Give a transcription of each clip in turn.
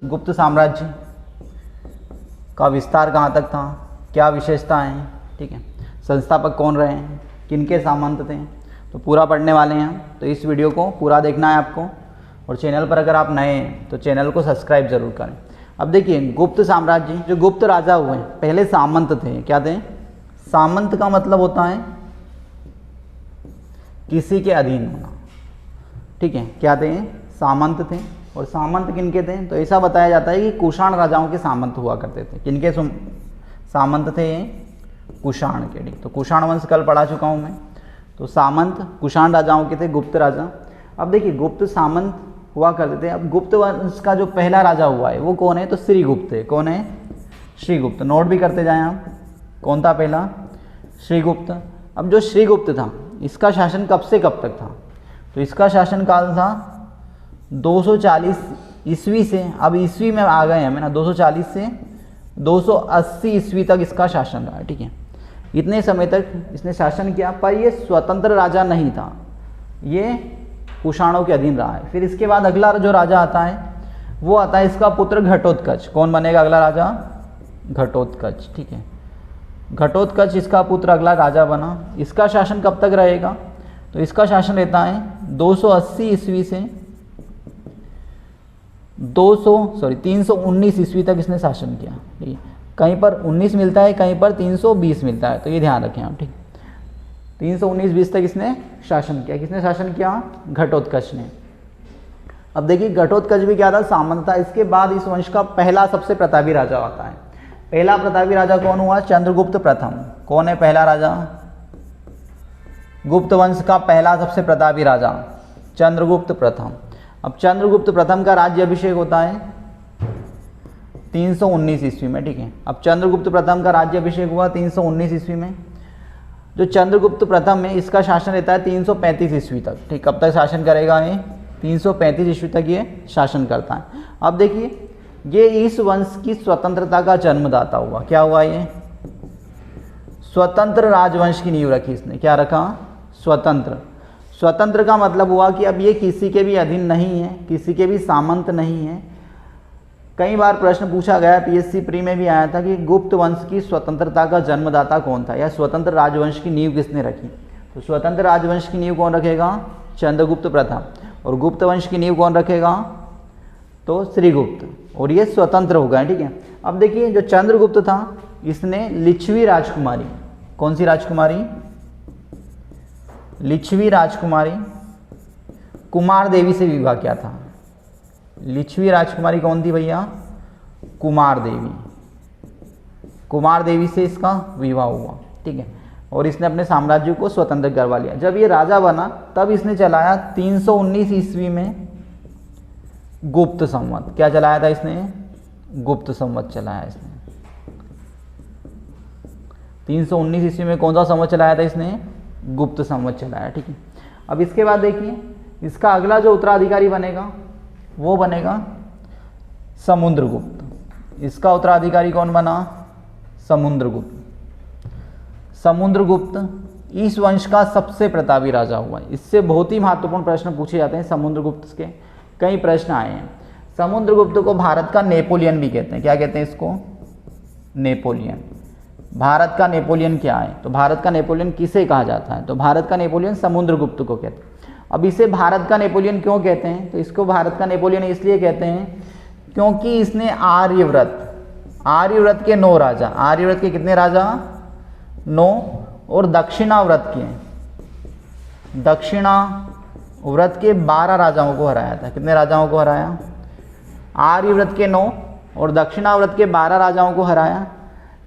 गुप्त साम्राज्य का विस्तार कहाँ तक था, क्या विशेषताएं हैं, ठीक है, संस्थापक कौन रहे हैं, किनके सामंत थे, तो पूरा पढ़ने वाले हैं हम। तो इस वीडियो को पूरा देखना है आपको, और चैनल पर अगर आप नए हैं तो चैनल को सब्सक्राइब जरूर करें। अब देखिए, गुप्त साम्राज्य, जो गुप्त राजा हुए पहले सामंत थे। क्या थे? सामंत का मतलब होता है किसी के अधीन होना, ठीक है। क्या थे? सामंत थे। और सामंत किनके थे? तो ऐसा बताया जाता है कि कुषाण राजाओं के सामंत हुआ करते थे। किनके सामंत थे? कुषाण के। ठीक, तो कुषाण वंश कल पढ़ा चुका हूँ मैं। तो सामंत कुषाण राजाओं के थे, गुप्त राजा। अब देखिए, गुप्त सामंत हुआ करते थे। अब गुप्त वंश का जो पहला राजा हुआ है वो कौन है? तो श्रीगुप्त है। कौन है? श्रीगुप्त। नोट भी करते जाएं आप, कौन था पहला? श्रीगुप्त। अब जो श्रीगुप्त था, इसका शासन कब से कब तक था? तो इसका शासन काल था 240 ईस्वी से, अब ईस्वी में आ गए हैं ना, 240 से 280 ईस्वी तक इसका शासन रहा, ठीक है। इतने समय तक इसने शासन किया, पर ये स्वतंत्र राजा नहीं था, ये कुषाणों के अधीन रहा है। फिर इसके बाद अगला जो राजा आता है वो आता है इसका पुत्र घटोत्कच। कौन बनेगा अगला राजा? घटोत्कच, ठीक है। घटोत्कच इसका पुत्र अगला राजा बना। इसका शासन कब तक रहेगा? तो इसका शासन रहता है 280 ईस्वी से 319 ईस्वी तक इसने शासन किया, ठीक है। कहीं पर 19 मिलता है, कहीं पर 320 मिलता है, तो ये ध्यान रखें आप, ठीक। 319-20 तक इसने शासन किया। किसने शासन किया? घटोत्कच ने। अब देखिए, घटोत्कच भी क्या था? सामंत था। इसके बाद इस वंश का पहला सबसे प्रतापी राजा आता है। पहला प्रतापी राजा कौन हुआ? चंद्रगुप्त प्रथम। कौन है पहला राजा? गुप्त वंश का पहला सबसे प्रतापी राजा चंद्रगुप्त प्रथम। अब चंद्रगुप्त प्रथम का राज्य अभिषेक होता है 319 ईस्वी में, ठीक है। अब चंद्रगुप्त प्रथम का राज्य अभिषेक हुआ 319 ईस्वी में। जो चंद्रगुप्त प्रथम है, इसका शासन रहता है 335 ईस्वी तक, ठीक। कब तक शासन करेगा ये? 335 ईस्वी तक ये शासन करता है। अब देखिए, ये इस वंश की स्वतंत्रता का जन्मदाता हुआ। क्या हुआ? ये स्वतंत्र राजवंश की नींव रखी इसने। क्या रखा? स्वतंत्र। स्वतंत्र का मतलब हुआ कि अब ये किसी के भी अधीन नहीं है, किसी के भी सामंत नहीं है। कई बार प्रश्न पूछा गया, पीएससी प्री में भी आया था कि गुप्त वंश की स्वतंत्रता का जन्मदाता कौन था, या स्वतंत्र राजवंश की नींव किसने रखी? तो स्वतंत्र राजवंश की नींव कौन रखेगा? चंद्रगुप्त प्रथम। और गुप्त वंश की नींव कौन रखेगा? तो श्रीगुप्त। और ये स्वतंत्र हो गए, ठीक है। अब देखिए, जो चंद्रगुप्त था इसने लिच्छवी राजकुमारी, कौन सी राजकुमारी? लिच्छवी राजकुमारी कुमार देवी से विवाह किया था। लिच्छवी राजकुमारी कौन थी भैया? कुमार देवी। कुमार देवी से इसका विवाह हुआ, ठीक है। और इसने अपने साम्राज्य को स्वतंत्र करवा लिया। जब ये राजा बना तब इसने चलाया 319 ईस्वी में गुप्त संवत। क्या चलाया था इसने? गुप्त संवत चलाया इसने। 319 ईस्वी में कौन सा संवत चलाया था इसने? गुप्त संवत चलाया, ठीक है। अब इसके बाद देखिए, इसका अगला जो उत्तराधिकारी बनेगा वो बनेगा समुद्रगुप्त। इसका उत्तराधिकारी कौन बना? समुद्रगुप्त। समुद्रगुप्त इस वंश का सबसे प्रतापी राजा हुआ। इससे बहुत ही महत्वपूर्ण प्रश्न पूछे जाते हैं समुद्रगुप्त के, कई प्रश्न आए हैं। समुद्रगुप्त को भारत का नेपोलियन भी कहते हैं। क्या कहते हैं इसको? नेपोलियन। भारत का नेपोलियन क्या है? तो भारत का नेपोलियन किसे कहा जाता है? तो भारत का नेपोलियन समुद्रगुप्त को कहते हैं। अब इसे भारत का नेपोलियन क्यों कहते हैं? तो इसको भारत का नेपोलियन इसलिए कहते हैं क्योंकि इसने आर्यव्रत के 9 राजा, आर्यव्रत के कितने राजा? 9, और दक्षिणाव्रत के 12 राजाओं को हराया था। कितने राजाओं को हराया? आर्यव्रत के 9 और दक्षिणाव्रत के 12 राजाओं को हराया,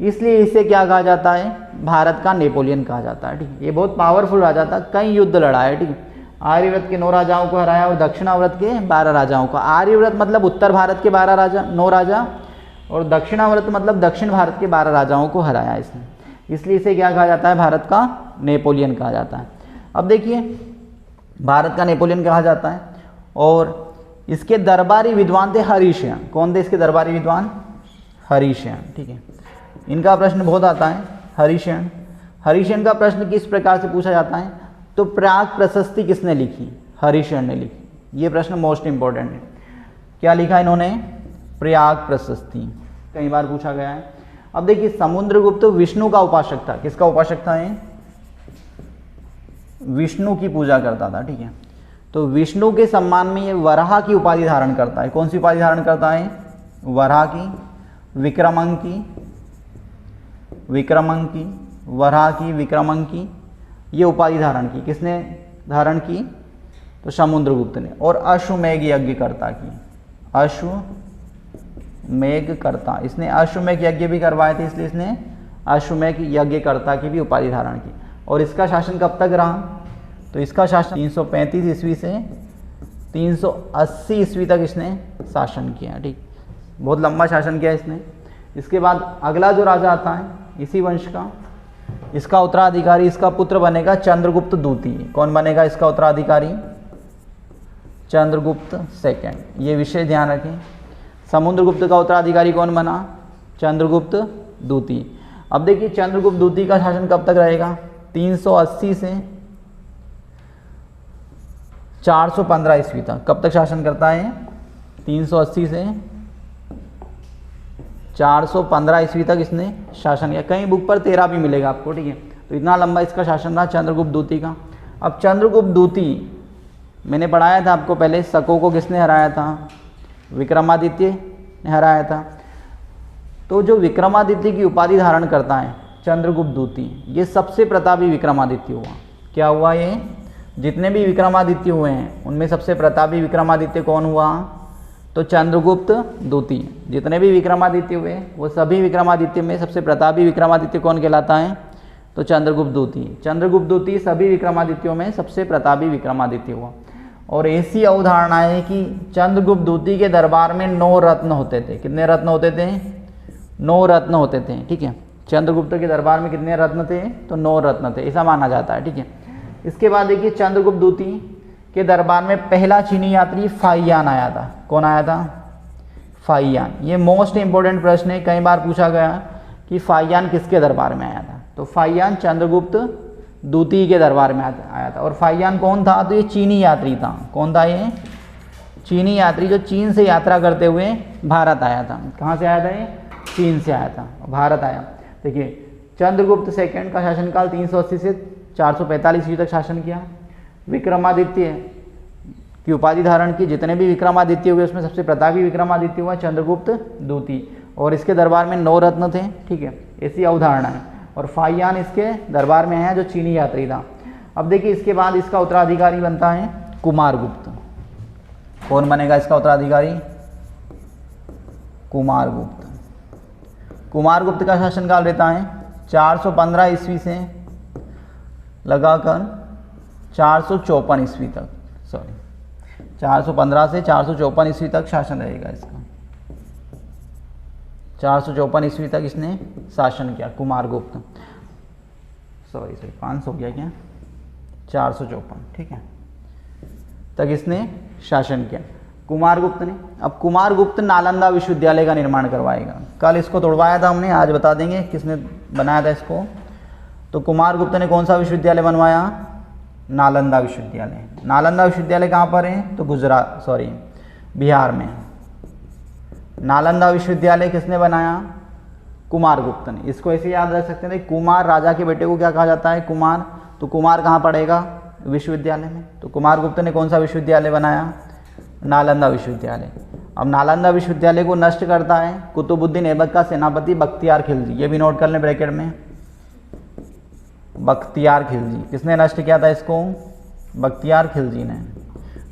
इसलिए इसे क्या कहा जाता है? भारत का नेपोलियन कहा जाता है, ठीक है। ये बहुत पावरफुल राजा था, कई युद्ध लड़ा है, ठीक है। आर्यव्रत के 9 राजाओं को हराया और दक्षिणाव्रत के 12 राजाओं को। आर्यव्रत मतलब उत्तर भारत के 12 राजा, 9 राजा, और दक्षिणाव्रत मतलब दक्षिण भारत के 12 राजाओं को हराया इसने, इसलिए इसे क्या कहा जाता है? भारत का नेपोलियन कहा जाता है। अब देखिए, भारत का नेपोलियन कहा जाता है। और इसके दरबारी विद्वान थे हरीशयन। कौन थे इसके दरबारी विद्वान? हरीशयन, ठीक है। इनका प्रश्न बहुत आता है। हरीशयन का प्रश्न किस प्रकार से पूछा जाता है? तो प्राग प्रशस्ति किसने लिखी? हरीशयन ने लिखी। ये प्रश्न मोस्ट इंपॉर्टेंट है। क्या लिखा इन्होंने? प्रयाग प्रशस्ति, कई बार पूछा गया है। अब देखिए समुद्रगुप्त विष्णु का उपासक था। किसका उपासक था ये? विष्णु की पूजा करता था, ठीक है। तो विष्णु के सम्मान में ये वराह की उपाधि धारण करता है। कौन सी उपाधि धारण करता है? वराह की, विक्रमंकी, विक्रमंकी, वराह की, विक्रमंकी, ये उपाधि धारण की। किसने धारण की? तो समुद्रगुप्त ने। और अश्वमेघ यज्ञकर्ता की, अश्वमेघकर्ता, इसने अश्वमेघ यज्ञ भी करवाए थे, इसलिए इसने अश्वमेघ यज्ञकर्ता की भी उपाधि धारण की। और इसका शासन कब तक रहा? तो इसका शासन 335 ईस्वी से 380 ईस्वी तक इसने शासन किया, ठीक। बहुत लंबा शासन किया इसने। इसके बाद अगला जो राजा आता है इसी वंश का, इसका उत्तराधिकारी, इसका पुत्र बनेगा चंद्रगुप्त द्वितीय। कौन बनेगा इसका उत्तराधिकारी? चंद्रगुप्त सेकंड। ये विषय ध्यान रखें। समुद्रगुप्त का उत्तराधिकारी कौन बना? चंद्रगुप्त द्वितीय। अब देखिए चंद्रगुप्त द्वितीय का शासन कब तक रहेगा? 380 से 415 ईस्वी तक। कब तक शासन करता है? 380 से 415 ईस्वी तक इसने शासन किया। कहीं बुक पर 13 भी मिलेगा आपको, ठीक है। तो इतना लंबा इसका शासन रहा चंद्रगुप्त द्वितीय का। अब चंद्रगुप्त द्वितीय मैंने पढ़ाया था आपको पहले, शकों को किसने हराया था? विक्रमादित्य ने हराया था। तो जो विक्रमादित्य की उपाधि धारण करता है चंद्रगुप्त द्वितीय, ये सबसे प्रतापी विक्रमादित्य हुआ। क्या हुआ ये? जितने भी विक्रमादित्य हुए हैं उनमें सबसे प्रतापी विक्रमादित्य कौन हुआ? तो चंद्रगुप्त द्वितीय। जितने भी विक्रमादित्य हुए वो सभी विक्रमादित्य में सबसे प्रतापी विक्रमादित्य कौन कहलाता है? तो चंद्रगुप्त द्वितीय। चंद्रगुप्त द्वितीय सभी विक्रमादित्यों में सबसे प्रतापी विक्रमादित्य हुआ। और ऐसी अवधारणा है कि चंद्रगुप्त द्वितीय के दरबार में 9 रत्न होते थे। कितने रत्न होते थे? 9 रत्न होते थे, ठीक है। चंद्रगुप्त के दरबार में कितने रत्न थे? तो 9 रत्न थे, ऐसा माना जाता है, ठीक है। इसके बाद देखिए चंद्रगुप्त द्वितीय के दरबार में पहला चीनी यात्री फाहियान आया था। कौन आया था? फाहियान। ये मोस्ट इंपॉर्टेंट प्रश्न है, कई बार पूछा गया कि फाहियान किसके दरबार में आया था? तो फाहियान चंद्रगुप्त द्वितीय के दरबार में आया था। और फाहियान कौन था? तो ये चीनी यात्री था। कौन था ये? चीनी यात्री, जो चीन से यात्रा करते हुए भारत आया था। कहाँ से आया था ये? चीन से आया था, भारत आया। देखिए चंद्रगुप्त सेकंड का शासनकाल 380 से 445 ईस्वी तक शासन किया। विक्रमादित्य की उपाधि धारण की। जितने भी विक्रमादित्य हुए उसमें सबसे प्रतापी विक्रमादित्य हुआ चंद्रगुप्त द्वितीय। और इसके दरबार में 9 रत्न थे, ठीक है, ऐसी अवधारणा है। और फाहियान इसके दरबार में आया जो चीनी यात्री था। अब देखिए इसके बाद इसका उत्तराधिकारी बनता है कुमारगुप्त। कौन बनेगा इसका उत्तराधिकारी? कुमारगुप्त। कुमारगुप्त का शासनकाल रहता है 415 ईस्वी से लगाकर 454 ईस्वी तक, 415 से 454 ईस्वी तक शासन रहेगा इसका। 454 ईस्वी तक इसने शासन किया कुमारगुप्त। 500 हो गया क्या? 454, ठीक है, तक इसने शासन किया कुमारगुप्त ने। अब कुमारगुप्त नालंदा विश्वविद्यालय का निर्माण करवाएगा। कल इसको तोड़वाया था हमने, आज बता देंगे किसने बनाया था इसको। तो कुमारगुप्त ने कौन सा विश्वविद्यालय बनवाया? नालंदा विश्वविद्यालय। नालंदा विश्वविद्यालय कहाँ पर है? तो बिहार में। नालंदा विश्वविद्यालय किसने बनाया? कुमारगुप्त ने। इसको ऐसे याद रख सकते हैं, कुमार राजा के बेटे को क्या कहा जाता है? कुमार। तो कुमार कहाँ पढ़ेगा? विश्वविद्यालय में। तो कुमारगुप्त ने कौन सा विश्वविद्यालय बनाया? नालंदा विश्वविद्यालय। अब नालंदा विश्वविद्यालय को नष्ट करता है कुतुबुद्दीन ऐबक का सेनापति बख्तियार खिलजी। ये भी नोट कर लें ब्रैकेट में, बख्तियार खिलजी। किसने नष्ट किया था इसको? बख्तियार खिलजी ने।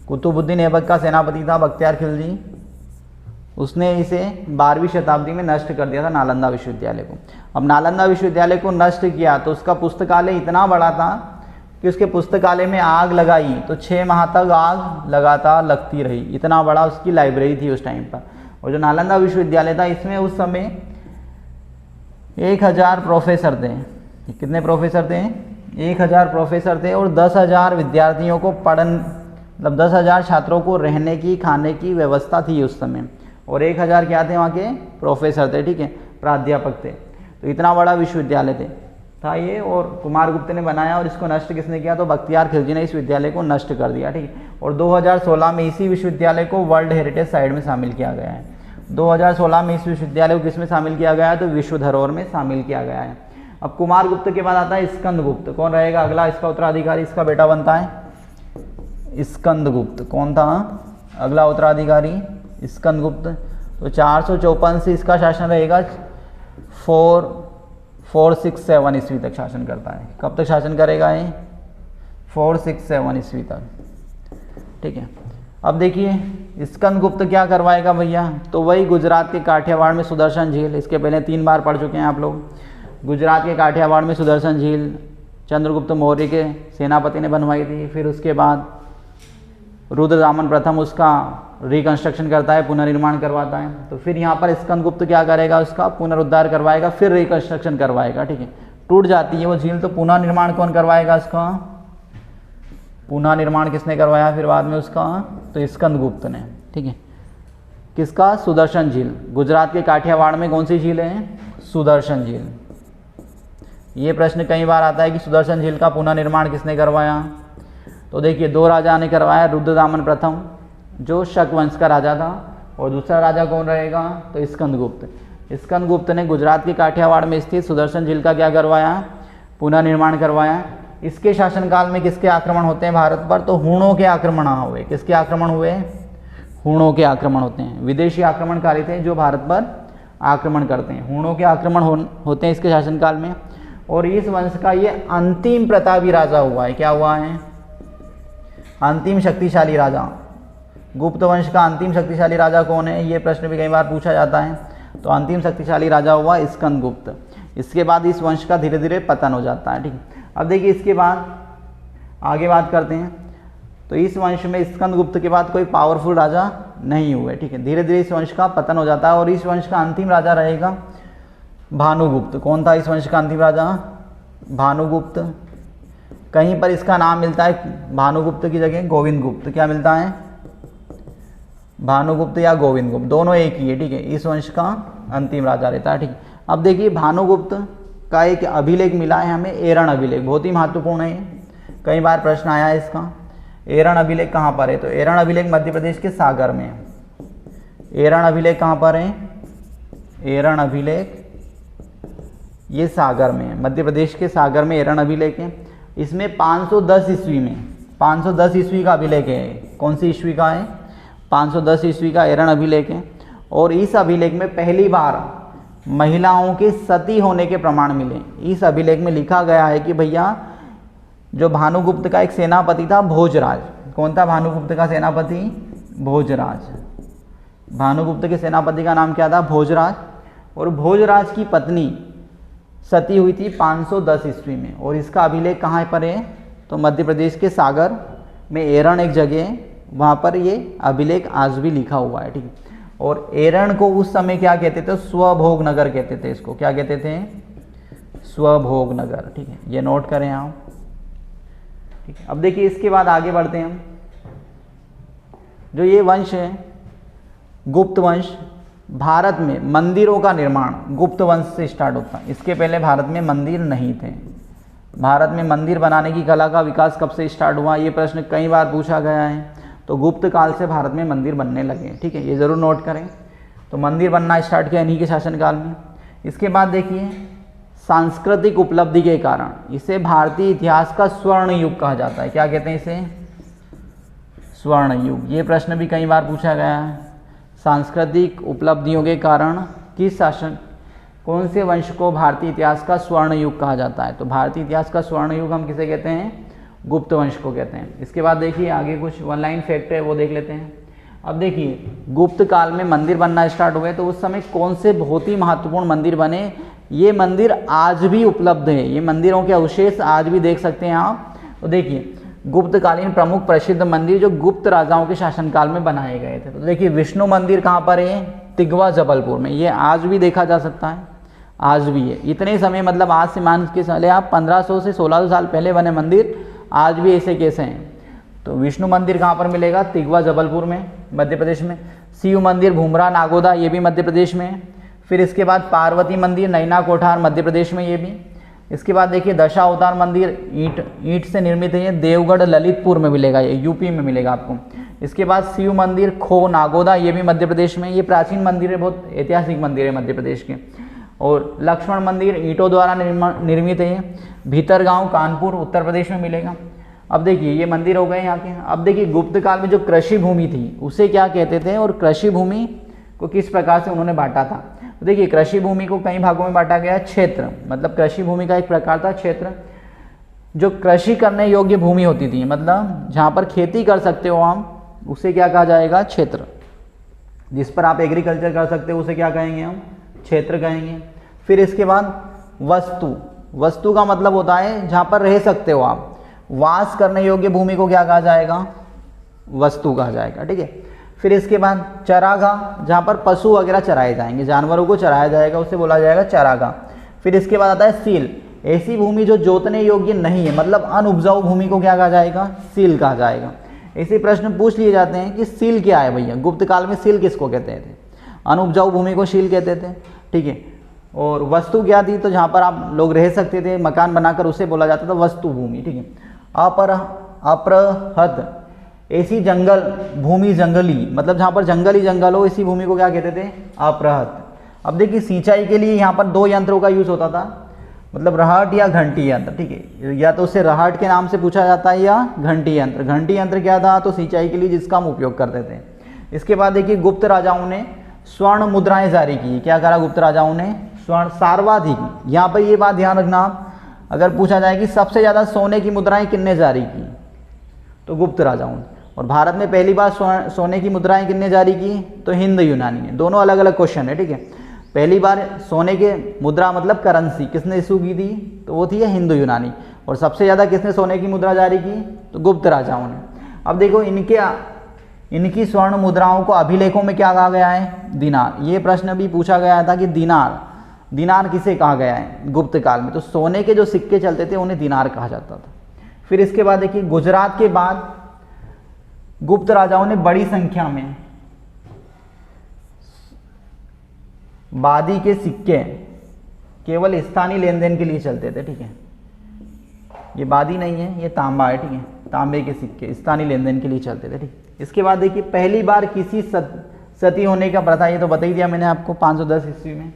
कुतुबुद्दीन ऐबक का सेनापति था बख्तियार खिलजी, उसने इसे 12वीं शताब्दी में नष्ट कर दिया था नालंदा विश्वविद्यालय को। अब नालंदा विश्वविद्यालय को नष्ट किया तो उसका पुस्तकालय इतना बड़ा था कि उसके पुस्तकालय में आग लगाई तो 6 माह तक आग लगातार लगती रही। इतना बड़ा उसकी लाइब्रेरी थी उस टाइम पर। और जो नालंदा विश्वविद्यालय था इसमें उस समय 1000 प्रोफेसर थे। कितने प्रोफेसर थे? 1000 प्रोफेसर थे। और 10,000 विद्यार्थियों को मतलब 10,000 छात्रों को रहने की खाने की व्यवस्था थी उस समय। और 1000 क्या थे? वहाँ के प्रोफेसर थे, ठीक है, प्राध्यापक थे। तो इतना बड़ा विश्वविद्यालय था ये। और कुमारगुप्त ने बनाया। और इसको नष्ट किसने किया? तो बख्तियार खिलजी ने इस विद्यालय को नष्ट कर दिया, ठीक है। और 2016 में इसी विश्वविद्यालय को वर्ल्ड हेरिटेज साइट में शामिल किया गया है। 2016 में इस विश्वविद्यालय को किस में शामिल किया गया है? तो विश्व धरोहर में शामिल किया गया है। अब कुमार गुप्त के बाद आता है स्कंद गुप्त। कौन रहेगा अगला इसका उत्तराधिकारी? इसका बेटा बनता है स्कंद गुप्त। कौन था अगला उत्तराधिकारी? स्कंद गुप्त। तो 454 से इसका शासन रहेगा 467 ईस्वी तक शासन करता है। कब तक शासन करेगा ये? 467 ईस्वी तक। ठीक है, अब देखिए स्कंद गुप्त क्या करवाएगा भैया? तो वही गुजरात के काठियावाड़ में सुदर्शन झील, इसके पहले 3 बार पढ़ चुके हैं आप लोग। गुजरात के काठियावाड़ में सुदर्शन झील चंद्रगुप्त मौर्य के सेनापति ने बनवाई थी। फिर उसके बाद रुद्रदामन प्रथम उसका रिकंस्ट्रक्शन करता है, पुनर्निर्माण करवाता है। तो फिर यहाँ पर स्कंद गुप्त क्या करेगा? उसका पुनरुद्धार करवाएगा, फिर रिकंस्ट्रक्शन करवाएगा। ठीक है, टूट जाती है वो झील तो पुनर्निर्माण कौन करवाएगा उसका? पुनः निर्माण किसने करवाया फिर बाद में उसका? तो स्कंद गुप्त ने। ठीक है, किसका? सुदर्शन झील। गुजरात के काठियावाड़ में कौन सी झील है? सुदर्शन झील। ये प्रश्न कई बार आता है कि सुदर्शन झील का पुनः निर्माण किसने करवाया? तो देखिए 2 राजा ने करवाया, रुद्रदामन प्रथम जो शक वंश का राजा था, और दूसरा राजा कौन रहेगा? तो स्कंद गुप्त। स्कंद गुप्त ने गुजरात के काठियावाड़ में स्थित सुदर्शन झील का क्या करवाया? पुनः निर्माण करवाया। इसके शासनकाल में किसके आक्रमण होते हैं भारत पर? तो हूणों के आक्रमण हुए। किसके आक्रमण हुए? हूणों के आक्रमण होते हैं। विदेशी आक्रमणकारी थे जो भारत पर आक्रमण करते हैं। हूणों के आक्रमण होते हैं इसके शासनकाल में। और इस वंश का ये अंतिम प्रतापी राजा हुआ है। क्या हुआ है? अंतिम शक्तिशाली राजा। गुप्त वंश का अंतिम शक्तिशाली राजा कौन है? ये प्रश्न भी कई बार पूछा जाता है। तो अंतिम शक्तिशाली राजा हुआ स्कंद गुप्त। इसके बाद इस वंश का धीरे धीरे पतन हो जाता है। ठीक है, अब देखिए इसके बाद आगे बात करते हैं। तो इस वंश में स्कंद गुप्त के बाद कोई पावरफुल राजा नहीं हुए। ठीक है, धीरे धीरे इस वंश का पतन हो जाता है और इस वंश का अंतिम राजा रहेगा भानुगुप्त। कौन था इस वंश का अंतिम राजा? भानुगुप्त। कहीं पर इसका नाम मिलता है भानुगुप्त की जगह गोविंद गुप्त। क्या मिलता है? भानुगुप्त या गोविंद गुप्त, दोनों एक ही है। ठीक है, इस वंश का अंतिम राजा रहता है। ठीक है, अब देखिए भानुगुप्त का एक अभिलेख मिला है हमें, एरण अभिलेख, बहुत ही महत्वपूर्ण है। कई बार प्रश्न आया है इसका। एरण अभिलेख कहाँ पर है? तो एरण अभिलेख मध्य प्रदेश के सागर में है। एरण अभिलेख कहाँ पर है? एरण अभिलेख ये सागर में है, मध्य प्रदेश के सागर में एरण अभिलेख है। इसमें 510 ईस्वी में 510 ईस्वी का अभिलेख है। कौन सी ईस्वी का है? 510 ईस्वी का एरण अभिलेख है। और इस अभिलेख में पहली बार महिलाओं के सती होने के प्रमाण मिले। इस अभिलेख में लिखा गया है कि भैया जो भानुगुप्त का एक सेनापति था भोजराज। कौन था भानुगुप्त का सेनापति? भोजराज। भानुगुप्त के सेनापति का नाम क्या था? भोजराज। और भोजराज की पत्नी सती हुई थी 510 ईस्वी में। और इसका अभिलेख कहाँ पर है? तो मध्य प्रदेश के सागर में एरण एक जगह है, वहाँ पर ये अभिलेख आज भी लिखा हुआ है। ठीक है, और एरण को उस समय क्या कहते थे? स्वभोग नगर कहते थे इसको। क्या कहते थे? स्वभोग नगर। ठीक है, ये नोट करें आप। ठीक है, अब देखिए इसके बाद आगे बढ़ते हैं हम। जो ये वंश है गुप्त वंश, भारत में मंदिरों का निर्माण गुप्त वंश से स्टार्ट होता है। इसके पहले भारत में मंदिर नहीं थे। भारत में मंदिर बनाने की कला का विकास कब से स्टार्ट हुआ? ये प्रश्न कई बार पूछा गया है। तो गुप्त काल से भारत में मंदिर बनने लगे। ठीक है, ये ज़रूर नोट करें। तो मंदिर बनना स्टार्ट किया इन्हीं के शासनकाल में। इसके बाद देखिए सांस्कृतिक उपलब्धि के कारण इसे भारतीय इतिहास का स्वर्ण युग कहा जाता है। क्या कहते हैं इसे? स्वर्ण युग। ये प्रश्न भी कई बार पूछा गया है। सांस्कृतिक उपलब्धियों के कारण किस शासन कौन से वंश को भारतीय इतिहास का स्वर्ण युग कहा जाता है? तो भारतीय इतिहास का स्वर्ण युग हम किसे कहते हैं? गुप्त वंश को कहते हैं। इसके बाद देखिए आगे कुछ वन लाइन फैक्ट है वो देख लेते हैं। अब देखिए गुप्त काल में मंदिर बनना स्टार्ट हुए तो उस समय कौन से बहुत ही महत्वपूर्ण मंदिर बने? ये मंदिर आज भी उपलब्ध है। ये मंदिरों के अवशेष आज भी देख सकते हैं आप। तो देखिए गुप्तकालीन प्रमुख प्रसिद्ध मंदिर जो गुप्त राजाओं के शासनकाल में बनाए गए थे। तो देखिए विष्णु मंदिर कहाँ पर है? तिगवा जबलपुर में। ये आज भी देखा जा सकता है, आज भी है। इतने समय मतलब आज से मान के चले आप 1500 से 1600 साल पहले बने मंदिर आज भी ऐसे कैसे हैं। तो विष्णु मंदिर कहाँ पर मिलेगा? तिगवा जबलपुर में, मध्य प्रदेश में। शिव मंदिर भूमरा नागोदा, ये भी मध्य प्रदेश में है। फिर इसके बाद पार्वती मंदिर नैना कोठार, मध्य प्रदेश में, ये भी। इसके बाद देखिए दशावतार मंदिर ईंट से निर्मित है, ये देवगढ़ ललितपुर में मिलेगा, ये यूपी में मिलेगा आपको। इसके बाद शिव मंदिर खो नागोदा, ये भी मध्य प्रदेश में, ये प्राचीन मंदिर है, बहुत ऐतिहासिक मंदिर है मध्य प्रदेश के। और लक्ष्मण मंदिर ईंटों द्वारा निर्मित है, भीतरगांव कानपुर उत्तर प्रदेश में मिलेगा। अब देखिए ये मंदिर हो गए यहाँ के। अब देखिए गुप्त काल में जो कृषि भूमि थी उसे क्या कहते थे और कृषि भूमि को किस प्रकार से उन्होंने बांटा था। तो देखिए कृषि भूमि को कई भागों में बांटा गया है। क्षेत्र मतलब कृषि भूमि का एक प्रकार था क्षेत्र। जो कृषि करने योग्य भूमि होती थी, मतलब जहाँ पर खेती कर सकते हो हम, उसे क्या कहा जाएगा, क्षेत्र। जिस पर आप एग्रीकल्चर कर सकते हो उसे क्या कहेंगे हम, क्षेत्र कहेंगे। फिर इसके बाद वस्तु, वस्तु का मतलब होता है जहाँ पर रह सकते हो आप। वास करने योग्य भूमि को क्या कहा जाएगा, वस्तु कहा जाएगा, ठीक है। फिर इसके बाद चरागाह, जहाँ पर पशु वगैरह चराए जाएंगे, जानवरों को चराया जाएगा, उसे बोला जाएगा चरागाह। फिर इसके बाद आता है सील, ऐसी भूमि जो जोतने योग्य नहीं है, मतलब अनउपजाऊ भूमि को क्या कहा जाएगा, सील कहा जाएगा। ऐसे प्रश्न पूछ लिए जाते हैं कि सील क्या है भैया, गुप्त काल में सील किसको कहते थे, अनउपजाऊ भूमि को सील कहते थे, ठीक है। और वस्तु क्या थी, तो जहाँ पर आप लोग रह सकते थे मकान बनाकर, उसे बोला जाता था वस्तु भूमि, ठीक है। अपरहत, ऐसी जंगल भूमि, जंगली मतलब जहाँ पर जंगल ही जंगल हो, इसी भूमि को क्या कहते थे, अपरहत। अब देखिए सिंचाई के लिए यहाँ पर 2 यंत्रों का यूज़ होता था, मतलब रहट या घंटी यंत्र, ठीक है। या तो उसे रहट के नाम से पूछा जाता है या घंटी यंत्र। घंटी यंत्र क्या था, तो सिंचाई के लिए जिसका हम उपयोग करते थे। इसके बाद देखिए गुप्त राजाओं ने स्वर्ण मुद्राएं जारी की। क्या करा गुप्त राजाओं ने, स्वर्ण, सर्वाधिक। यहाँ पर ये बात ध्यान रखना आप, अगर पूछा जाए कि सबसे ज़्यादा सोने की मुद्राएं किसने जारी की, तो गुप्त राजाओं ने। और भारत में पहली बार सोने की मुद्राएं किसने जारी की, तो हिंद यूनानी ने। दोनों अलग अलग क्वेश्चन है, ठीक है। पहली बार सोने के मुद्रा मतलब करेंसी किसने इशू की थी, तो वो थी हिंदू यूनानी। और सबसे ज़्यादा किसने सोने की मुद्रा जारी की, तो गुप्त राजाओं ने। अब देखो इनकी स्वर्ण मुद्राओं को अभिलेखों में क्या कहा गया है, दिनार। ये प्रश्न भी पूछा गया था कि दिनार किसे कहा गया है गुप्त काल में, तो सोने के जो सिक्के चलते थे उन्हें दिनार कहा जाता था। फिर इसके बाद देखिए गुजरात के बाद गुप्त राजाओं ने बड़ी संख्या में बादी के सिक्के केवल स्थानीय लेन देन के लिए चलते थे, ठीक है। ये बादी नहीं है, ये तांबा है, ठीक है। तांबे के सिक्के स्थानीय लेन देन के लिए चलते थे, ठीक। इसके बाद देखिए पहली बार किसी सती होने का प्रथा, ये तो बता ही दिया मैंने आपको 510 ईस्वी में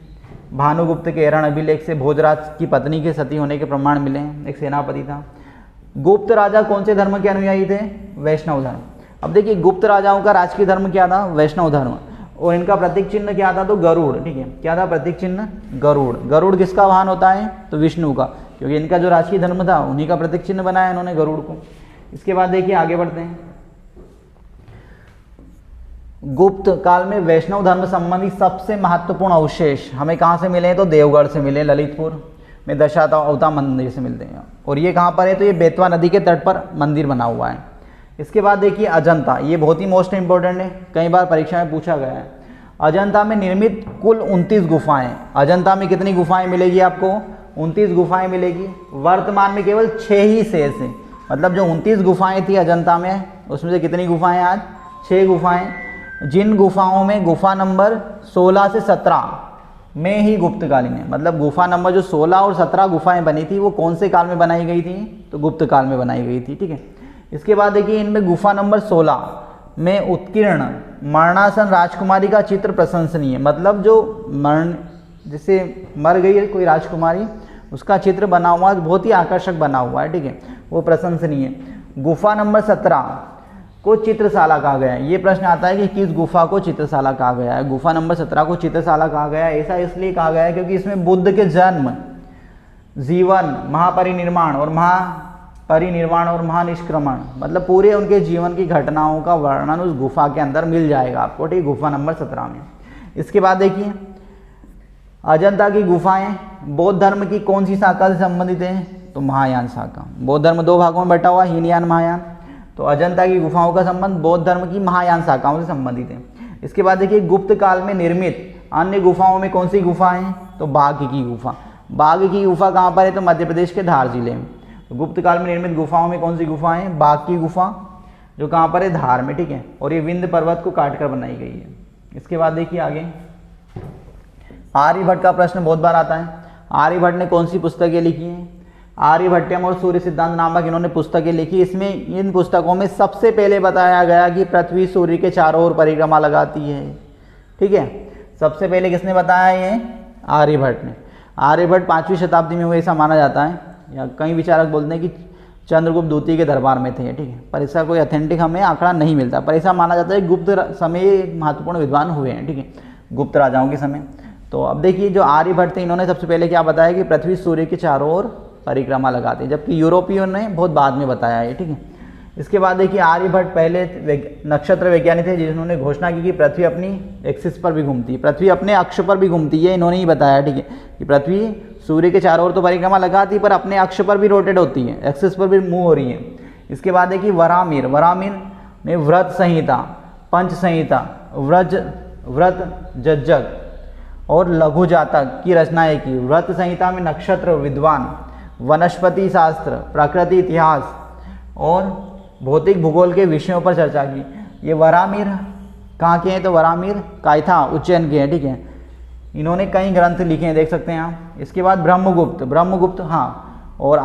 भानुगुप्त के एरण अभिलेख से भोजराज की पत्नी के सती होने के प्रमाण मिले हैं, एक सेनापति था। गुप्त राजा कौन से धर्म के अनुयायी थे, वैष्णव धर्म। अब देखिए गुप्त राजाओं का राजकीय धर्म क्या था, वैष्णव धर्म। और इनका प्रतीक चिन्ह क्या था, तो गरुड़, ठीक है। क्या था प्रतीक चिन्ह, गरुड़। गरुड़ किसका वाहन होता है, तो विष्णु का, क्योंकि इनका जो राजकीय धर्म था उन्हीं का प्रतीक चिन्ह बनाया इन्होंने, गरुड़ को। इसके बाद देखिए आगे बढ़ते हैं। गुप्त काल में वैष्णव धर्म संबंधी सबसे महत्वपूर्ण अवशेष हमें कहाँ से मिले हैं, तो देवगढ़ से मिले, ललितपुर में दशावतार मंदिर से मिलते हैं। और ये कहाँ पर है, तो ये बेतवा नदी के तट पर मंदिर बना हुआ है। इसके बाद देखिए अजंता, ये बहुत ही मोस्ट इंपॉर्टेंट है, कई बार परीक्षा में पूछा गया है। अजंता में निर्मित कुल 29 गुफाएं। अजंता में कितनी गुफाएं मिलेगी आपको, 29 गुफाएं मिलेगी। वर्तमान में केवल 6 ही शेष है, मतलब जो 29 गुफाएं थी अजंता में, उसमें से कितनी गुफाएं आज, 6 गुफाएं। जिन गुफाओं में गुफा नंबर 16 से 17 में ही गुप्तकालीन है, मतलब गुफा नंबर जो 16 और 17 गुफाएं बनी थी वो कौन से काल में बनाई गई थी, तो गुप्त काल में बनाई गई थी, ठीक है। इसके बाद देखिए इनमें गुफा नंबर 16 में उत्कीर्ण मरणासन राजकुमारी का चित्र प्रशंसनीय, मतलब जो जिससे मर गई है कोई राजकुमारी, उसका चित्र बना हुआ, बहुत ही आकर्षक बना हुआ है, ठीक है, वो प्रशंसनीय है। गुफा नंबर 17 को चित्रशाला कहा गया है। ये प्रश्न आता है कि किस गुफा को चित्रशाला कहा गया है। गुफा नंबर 17 को चित्रशाला कहा गया है, ऐसा इसलिए कहा गया है क्योंकि इसमें बुद्ध के जन्म, जीवन, महापरिनिर्वाण और महानिष्क्रमण, मतलब पूरे उनके जीवन की घटनाओं का वर्णन उस गुफा के अंदर मिल जाएगा आपको, ठीक, गुफा नंबर 17 में। इसके बाद देखिए अजंता की गुफाएं बौद्ध धर्म की कौन सी शाखा से संबंधित हैं, तो महायान शाखा। बौद्ध धर्म 2 भागों में बटा हुआ, हीनयान, महायान। तो अजंता की गुफाओं का संबंध बौद्ध धर्म की महायान शाखाओं से संबंधित है। इसके बाद देखिए गुप्त काल में निर्मित अन्य गुफाओं में कौन सी गुफा है, तो बाघ की गुफा। बाघ की गुफा कहाँ पर है, तो मध्य प्रदेश के धार जिले में। तो गुप्त काल में निर्मित गुफाओं में कौन सी गुफा है, बाघ की गुफा, जो कहाँ पर है, धार में, ठीक है। और ये विंध्य पर्वत को काट कर बनाई गई है। इसके बाद देखिए आगे आर्यभट्ट का प्रश्न बहुत बार आता है। आर्यभट्ट ने कौन सी पुस्तकें लिखी हैं, आर्यभट्टम और सूर्य सिद्धांत नामक इन्होंने पुस्तकें लिखी। इसमें इन पुस्तकों में सबसे पहले बताया गया कि पृथ्वी सूर्य के चारों ओर परिक्रमा लगाती है। ठीक है, सबसे पहले किसने बताया? ये आर्यभट्ट ने। आर्यभट्ट 5वीं शताब्दी में हुए ऐसा माना जाता है, या कई विचारक बोलते हैं कि चंद्रगुप्त द्वितीय के दरबार में थे। ठीक है, पर इसका कोई ऑथेंटिक हमें आंकड़ा नहीं मिलता, पर ऐसा माना जाता है गुप्त समय महत्वपूर्ण विद्वान हुए हैं। ठीक है, गुप्त राजाओं के समय। तो अब देखिए जो आर्यभट्ट थे इन्होंने सबसे पहले क्या बताया कि पृथ्वी सूर्य के चारों ओर परिक्रमा लगाती है, जबकि यूरोपियों ने बहुत बाद में बताया है। ठीक है, इसके बाद देखिए आर्यभट्ट पहले नक्षत्र वैज्ञानिक थे जिन्होंने घोषणा की कि पृथ्वी अपनी एक्सिस पर भी घूमती है, पृथ्वी अपने अक्ष पर भी घूमती है। इन्होंने ही बताया, ठीक है, कि पृथ्वी सूर्य के चारों ओर तो परिक्रमा लगाती है पर अपने अक्ष पर भी रोटेट होती है, एक्सिस पर भी मूव हो रही है। इसके बाद देखिए वरामिर ने व्रत संहिता, पंच संहिता, व्रत जज्जक और लघु जातक की रचनाएं की। व्रत संहिता में नक्षत्र विद्वान, वनस्पति शास्त्र, प्रकृति इतिहास और भौतिक भूगोल के विषयों पर चर्चा की। ये वरामिर कहाँ के हैं? तो वरामिर कायथा उज्जैन के हैं। ठीक है, इन्होंने कई ग्रंथ लिखे हैं, देख सकते हैं आप। इसके बाद ब्रह्मगुप्त हाँ, और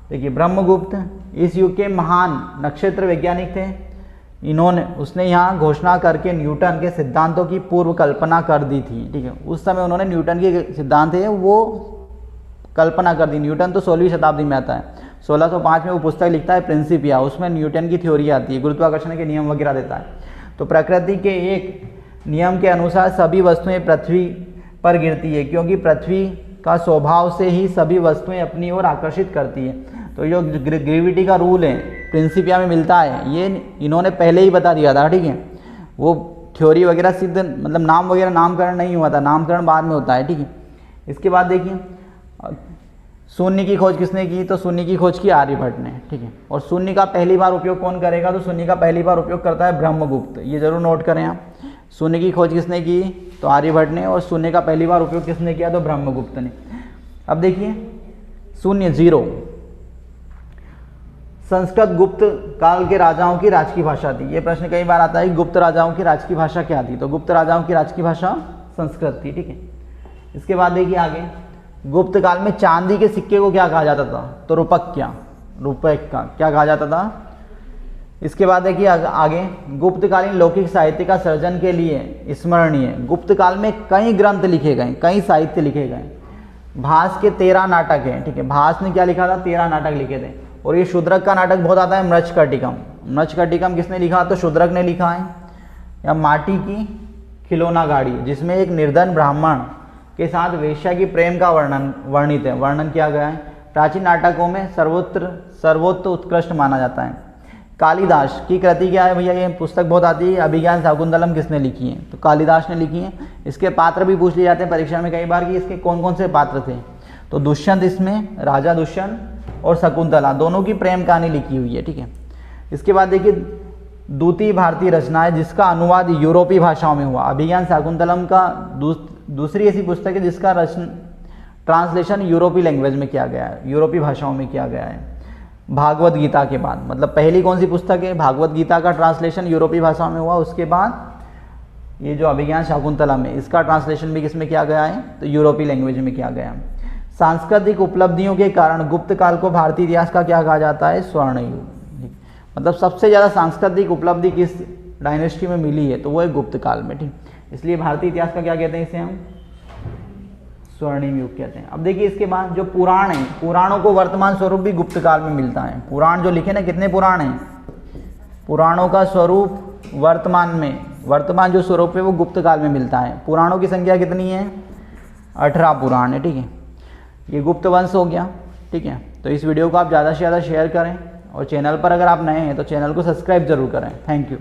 देखिए ब्रह्मगुप्त इस युग के महान नक्षत्र वैज्ञानिक थे। उसने यहाँ घोषणा करके न्यूटन के सिद्धांतों की पूर्व कल्पना कर दी थी। ठीक है, उस समय उन्होंने न्यूटन के सिद्धांत है वो कल्पना कर दी। न्यूटन तो 16वीं शताब्दी में आता है, 1605 में वो पुस्तक लिखता है प्रिंसिपिया, उसमें न्यूटन की थ्योरी आती है, गुरुत्वाकर्षण के नियम वगैरह देता है। तो प्रकृति के एक नियम के अनुसार सभी वस्तुएं पृथ्वी पर गिरती है, क्योंकि पृथ्वी का स्वभाव से ही सभी वस्तुएं अपनी ओर आकर्षित करती है। तो जो ग्रेविटी का रूल है प्रिंसिपिया में मिलता है, ये इन्होंने पहले ही बता दिया था। ठीक है, वो थ्योरी वगैरह सिद्ध मतलब नाम वगैरह नामकरण नहीं हुआ था, नामकरण बाद में होता है। ठीक है, इसके बाद देखिए शून्य की खोज किसने की? तो शून्य की खोज की आर्यभट्ट ने। ठीक है, और शून्य का पहली बार उपयोग कौन करेगा? तो शून्य का पहली बार उपयोग करता है ब्रह्मगुप्त। ये जरूर नोट करें आप। शून्य की खोज किसने की? तो आर्यभट्ट ने। और शून्य का पहली बार उपयोग किसने किया? तो ब्रह्मगुप्त ने। अब देखिए शून्य, जीरो, संस्कृत गुप्त काल के राजाओं की राजकीय भाषा थी। ये प्रश्न कई बार आता है, गुप्त राजाओं की राजकीय भाषा क्या थी? तो गुप्त राजाओं की राजकीय भाषा संस्कृत थी। ठीक है, इसके बाद देखिए आगे, गुप्त काल में चांदी के सिक्के को क्या कहा जाता था? तो रुपक्या, रुपये का क्या कहा जाता था? इसके बाद देखिए आगे, गुप्तकालीन लौकिक साहित्य का सृजन के लिए स्मरणीय गुप्त काल में कई ग्रंथ लिखे गए, कई साहित्य लिखे गए। भास के 13 नाटक हैं। ठीक है, भास ने क्या लिखा था? 13 नाटक लिखे थे। और ये शूद्रक का नाटक बहुत आता है, मृच्छकटिकम। मृच्छकटिकम किसने लिखा? तो शूद्रक ने लिखा है। या माटी की खिलौना गाड़ी, जिसमें एक निर्धन ब्राह्मण के साथ वेश्या की प्रेम का वर्णन किया गया है। प्राचीन नाटकों में सर्वोत्त उत्कृष्ट माना जाता है। कालिदास की कृति क्या है भैया? ये पुस्तक बहुत आती है, अभिज्ञान शाकुंतलम किसने लिखी है? तो कालिदास ने लिखी है। इसके पात्र भी पूछ लिए जाते हैं परीक्षा में कई बार कि इसके कौन कौन से पात्र थे। तो दुष्यंत, इसमें राजा दुष्यंत और शकुंतला दोनों की प्रेम कहानी लिखी हुई है। ठीक है, इसके बाद देखिए द्वितीय भारतीय रचना है जिसका अनुवाद यूरोपीय भाषाओं में हुआ। अभिज्ञान शाकुंतलम का दूसरी ऐसी पुस्तक है जिसका ट्रांसलेशन यूरोपीय लैंग्वेज में किया गया है, यूरोपीय भाषाओं में किया गया है भागवत गीता के बाद। मतलब पहली कौन सी पुस्तक है? भागवत गीता का ट्रांसलेशन यूरोपीय भाषाओं में हुआ। उसके बाद ये जो अभिज्ञान शाकुंतलम है इसका ट्रांसलेशन भी किसमें किया गया है? तो यूरोपीय लैंग्वेज में किया गया है। सांस्कृतिक उपलब्धियों के कारण गुप्त काल को भारतीय इतिहास का क्या कहा जाता है? स्वर्ण युग। मतलब सबसे ज़्यादा सांस्कृतिक उपलब्धि किस डायनेस्टी में मिली है? तो वो है गुप्त काल में। ठीक, इसलिए भारतीय इतिहास का क्या कहते हैं? इसे हम स्वर्णिम युग कहते हैं। अब देखिए इसके बाद जो पुराण है, पुराणों को वर्तमान स्वरूप भी गुप्त काल में मिलता है। पुराण जो लिखे ना, कितने पुराण हैं? पुराणों का स्वरूप वर्तमान जो स्वरूप है वो गुप्त काल में मिलता है। पुराणों की संख्या कितनी है? 18 पुराण है। ठीक है, ये गुप्त वंश हो गया। ठीक है, तो इस वीडियो को आप ज़्यादा से ज़्यादा शेयर करें और चैनल पर अगर आप नए हैं तो चैनल को सब्सक्राइब जरूर करें। Thank you.